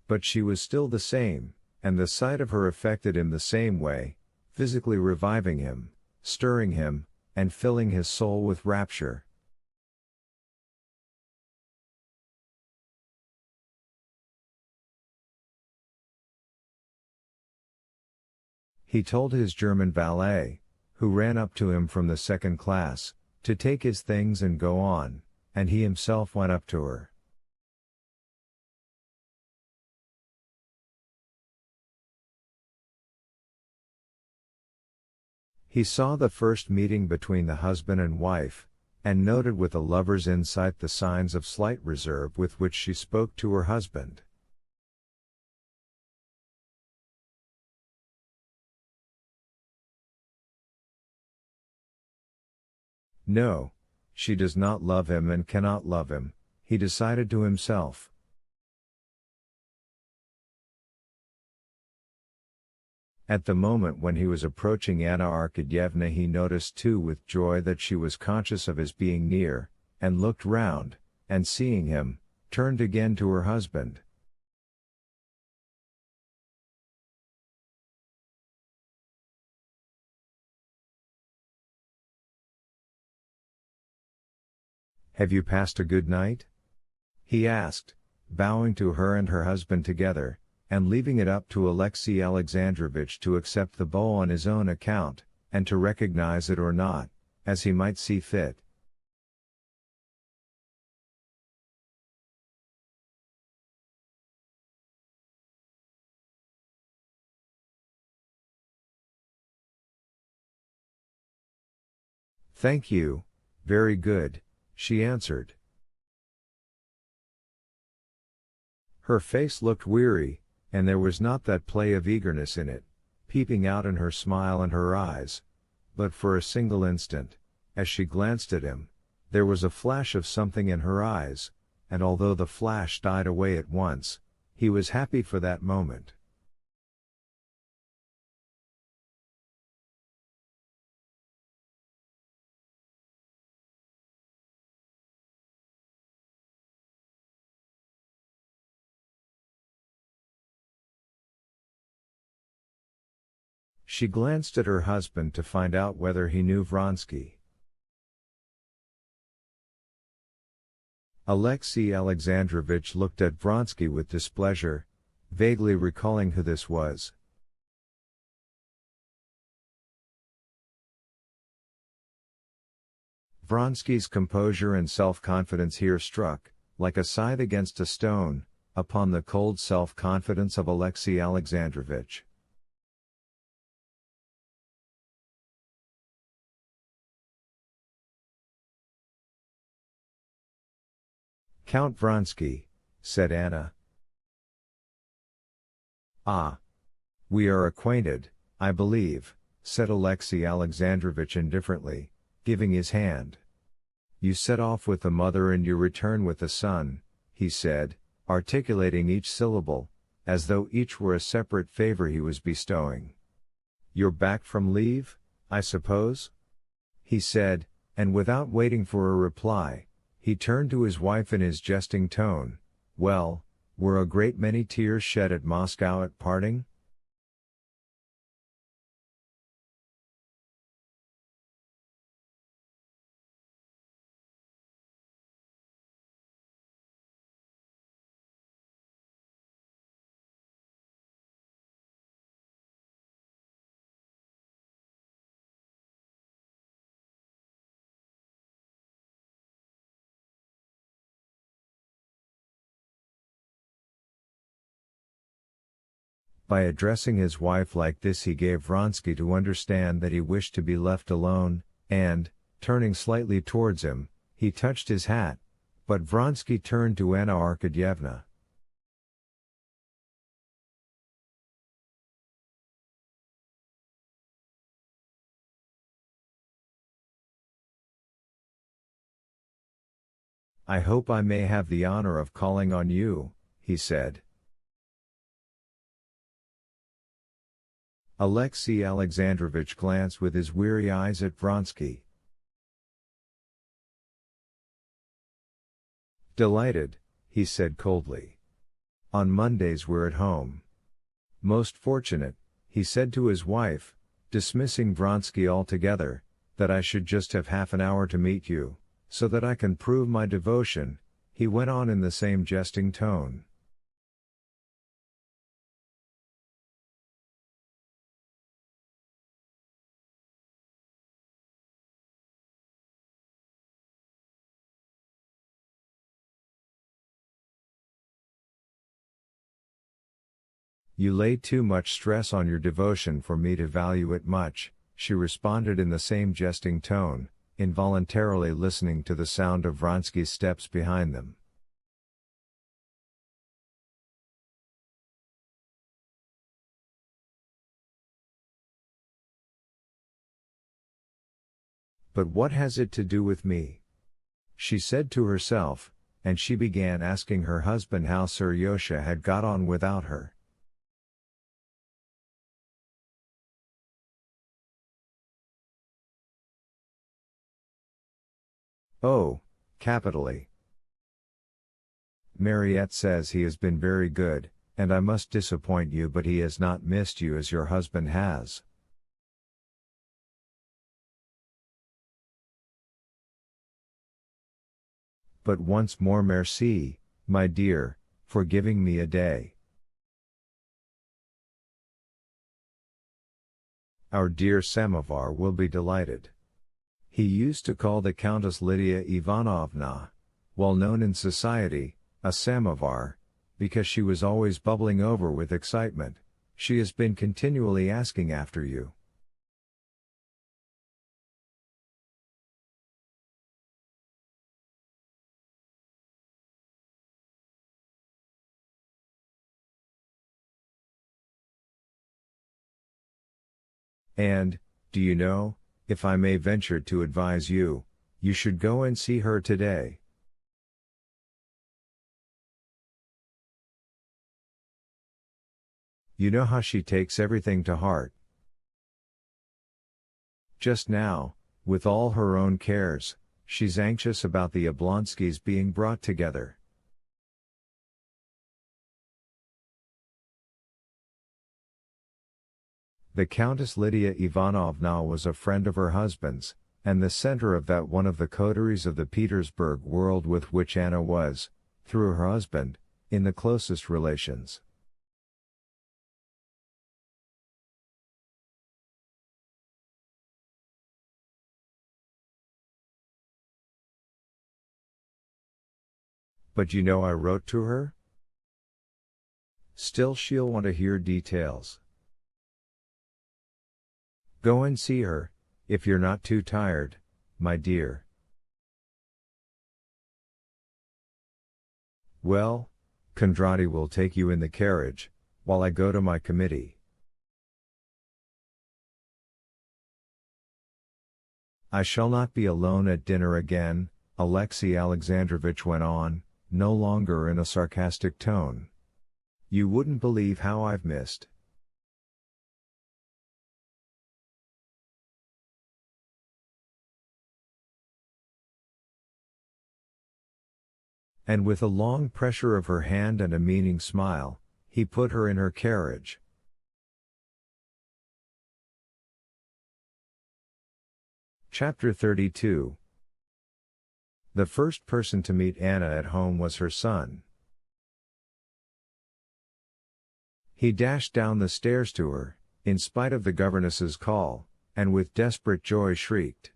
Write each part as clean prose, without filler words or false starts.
But she was still the same, and the sight of her affected him the same way, physically reviving him, stirring him, and filling his soul with rapture. He told his German valet, who ran up to him from the second class, to take his things and go on, and he himself went up to her. He saw the first meeting between the husband and wife, and noted with a lover's insight the signs of slight reserve with which she spoke to her husband. No, she does not love him and cannot love him, he decided to himself. At the moment when he was approaching Anna Arkadyevna, he noticed too with joy that she was conscious of his being near, and looked round, and seeing him, turned again to her husband. "Have you passed a good night?" he asked, bowing to her and her husband together, and leaving it up to Alexey Alexandrovitch to accept the bow on his own account, and to recognize it or not, as he might see fit. "Thank you, very good," she answered. Her face looked weary, and there was not that play of eagerness in it, peeping out in her smile and her eyes, but for a single instant, as she glanced at him, there was a flash of something in her eyes, and although the flash died away at once, he was happy for that moment. She glanced at her husband to find out whether he knew Vronsky. Alexey Alexandrovitch looked at Vronsky with displeasure, vaguely recalling who this was. Vronsky's composure and self-confidence here struck, like a scythe against a stone, upon the cold self-confidence of Alexey Alexandrovitch. "Count Vronsky," said Anna. "Ah. We are acquainted, I believe," said Alexey Alexandrovitch indifferently, giving his hand. "You set off with the mother and you return with the son," he said, articulating each syllable, as though each were a separate favor he was bestowing. "You're back from leave, I suppose?" he said, and without waiting for a reply, he turned to his wife in his jesting tone. "Well, were a great many tears shed at Moscow at parting?" By addressing his wife like this he gave Vronsky to understand that he wished to be left alone, and, turning slightly towards him, he touched his hat, but Vronsky turned to Anna Arkadyevna. "I hope I may have the honor of calling on you," he said. Alexey Alexandrovitch glanced with his weary eyes at Vronsky. "Delighted," he said coldly. On Mondays we're at home. Most fortunate, he said to his wife, dismissing Vronsky altogether, that I should just have half an hour to meet you, so that I can prove my devotion, he went on in the same jesting tone. You lay too much stress on your devotion for me to value it much, she responded in the same jesting tone, involuntarily listening to the sound of Vronsky's steps behind them. But what has it to do with me? She said to herself, and she began asking her husband how Seryosha had got on without her. Oh, capitally. Mariette says he has been very good, and I must disappoint you, but he has not missed you as your husband has. But once more merci, my dear, for giving me a day. Our dear Samovar will be delighted. He used to call the Countess Lydia Ivanovna, well known in society, a samovar, because she was always bubbling over with excitement. She has been continually asking after you. And, do you know, if I may venture to advise you, you should go and see her today. You know how she takes everything to heart. Just now, with all her own cares, she's anxious about the Oblonskys being brought together. The Countess Lydia Ivanovna was a friend of her husband's, and the center of that one of the coteries of the Petersburg world with which Anna was, through her husband, in the closest relations. But you know I wrote to her? Still she'll want to hear details. Go and see her, if you're not too tired, my dear. Well, Kondraty will take you in the carriage, while I go to my committee. I shall not be alone at dinner again, Alexey Alexandrovich went on, no longer in a sarcastic tone. You wouldn't believe how I've missed. And with a long pressure of her hand and a meaning smile, he put her in her carriage. Chapter 32. The first person to meet Anna at home was her son. He dashed down the stairs to her, in spite of the governess's call, and with desperate joy shrieked.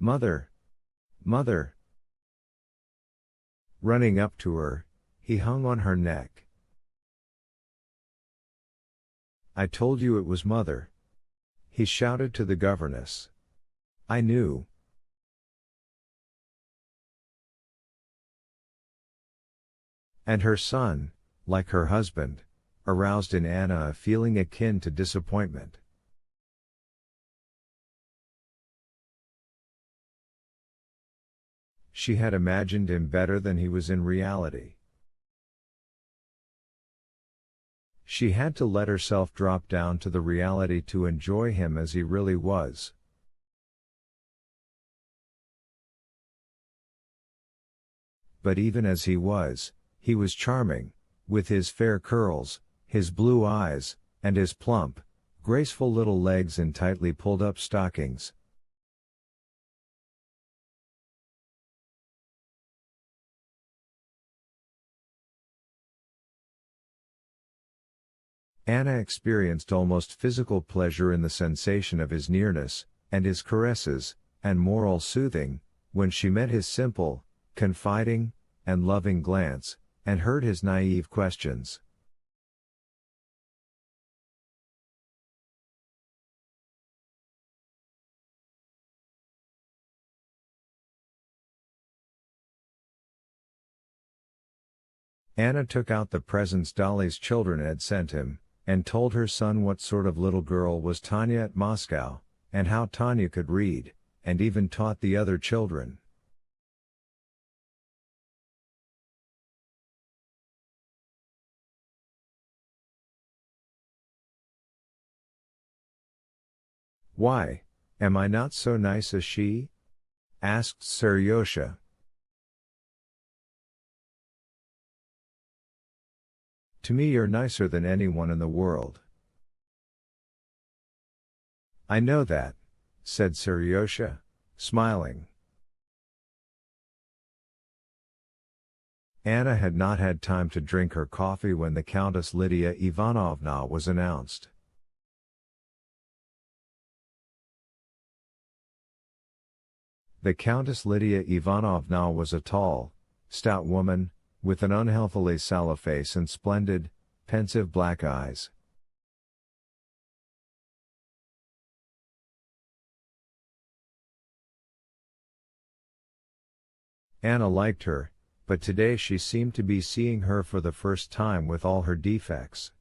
Mother! Mother! Running up to her, he hung on her neck. I told you it was Mother. He shouted to the governess. I knew. And her son, like her husband, aroused in Anna a feeling akin to disappointment. She had imagined him better than he was in reality. She had to let herself drop down to the reality to enjoy him as he really was. but even as he was charming, with his fair curls, his blue eyes, and his plump, graceful little legs in tightly pulled up stockings. Anna experienced almost physical pleasure in the sensation of his nearness, and his caresses, and moral soothing, when she met his simple, confiding, and loving glance, and heard his naive questions. Anna took out the presents Dolly's children had sent him, and told her son what sort of little girl was Tanya at Moscow, and how Tanya could read, and even taught the other children. "Why, am I not so nice as she?" asked Seryosha. "To me you're nicer than anyone in the world." "I know that," said Seryosha, smiling. Anna had not had time to drink her coffee when the Countess Lydia Ivanovna was announced. The Countess Lydia Ivanovna was a tall, stout woman, with an unhealthily sallow face and splendid, pensive black eyes. Anna liked her, but today she seemed to be seeing her for the first time with all her defects.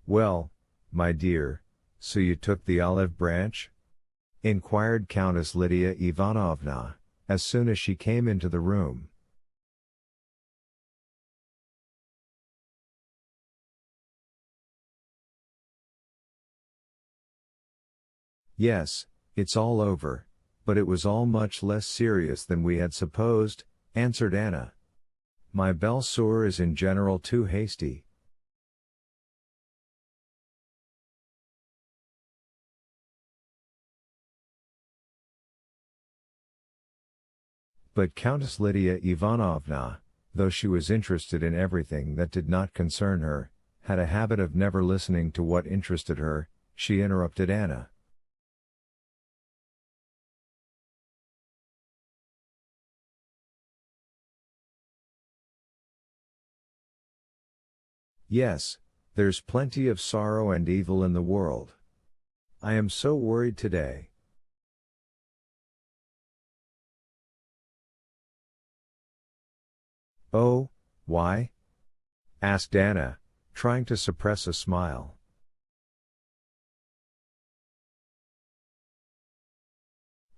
"Well, my dear, so you took the olive branch?" inquired Countess Lydia Ivanovna, as soon as she came into the room. "Yes, it's all over, but it was all much less serious than we had supposed," answered Anna. "My belle-sœur is in general too hasty." But Countess Lydia Ivanovna, though she was interested in everything that did not concern her, had a habit of never listening to what interested her. She interrupted Anna. "Yes, there's plenty of sorrow and evil in the world. I am so worried today." "Oh, why?" asked Anna, trying to suppress a smile.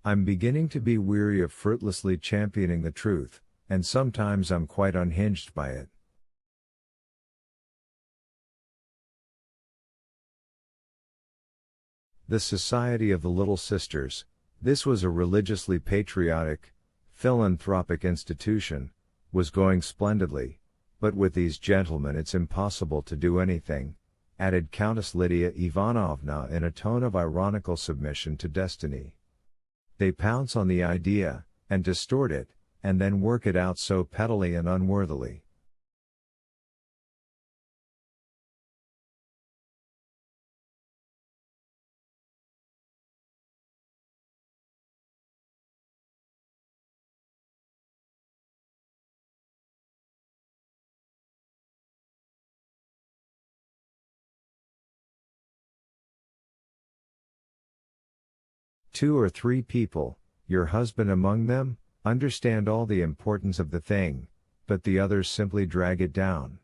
"I'm beginning to be weary of fruitlessly championing the truth, and sometimes I'm quite unhinged by it." The Society of the Little Sisters, this was a religiously patriotic, philanthropic institution, was going splendidly, but with these gentlemen it's impossible to do anything, added Countess Lydia Ivanovna in a tone of ironical submission to destiny. They pounce on the idea, and distort it, and then work it out so pettily and unworthily. Two or three people, your husband among them, understand all the importance of the thing, but the others simply drag it down.